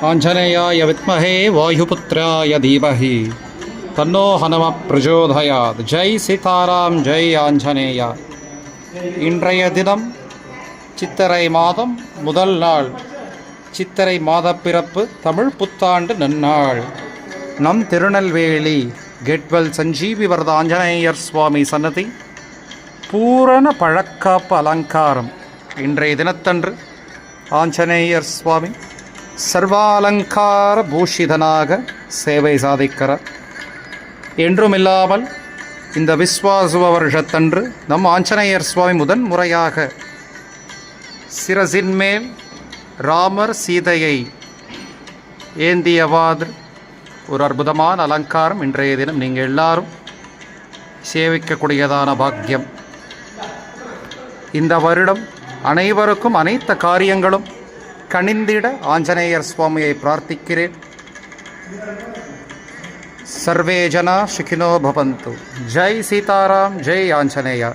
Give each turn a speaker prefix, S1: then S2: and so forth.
S1: आञ्जनेयाय विद्महे वायुपुत्राय धीमहि तन्नो हनुमः प्रचोदयात्. ஜெய் சீதாராம், ஜெய் ஆஞ்சநேயா. இன்றைய தினம் சித்திரை மாதம் முதல் நாள், சித்திரை மாதப்பிறப்பு, தமிழ் புத்தாண்டு நன்னாள். நம் திருநெல்வேலி கெட்வெல் சஞ்சீவி வரத ஆஞ்சநேயர் சுவாமி சன்னதி பூரண பழக்காப்பு அலங்காரம். இன்றைய தினத்தன்று ஆஞ்சநேயர் சுவாமி சர்வாலங்கார பூஷிதனாக சேவை சாதிக்கிறார். என்றுமில்லாமல் இந்த விஸ்வாசுவ வருஷத்தன்று நம் ஆஞ்சநேயர் சுவாமி முதன் முறையாக சிரசின் மேல் ராமர் சீதையை ஏந்தியவாறு ஒரு அற்புதமான அலங்காரம் இன்றைய தினம் நீங்கள் எல்லாரும் சேவிக்கக்கூடியதான பாக்கியம். இந்த வருடம் அனைவருக்கும் அனைத்து காரியங்களும் கனிந்திட ஆஞ்சநேயர் சுவாமியை பிரார்த்திக்கிறேன். சர்வே ஜனா சுகினோ பவந்து. ஜெய் சீதாராம், ஜெய் ஆஞ்சநேயா.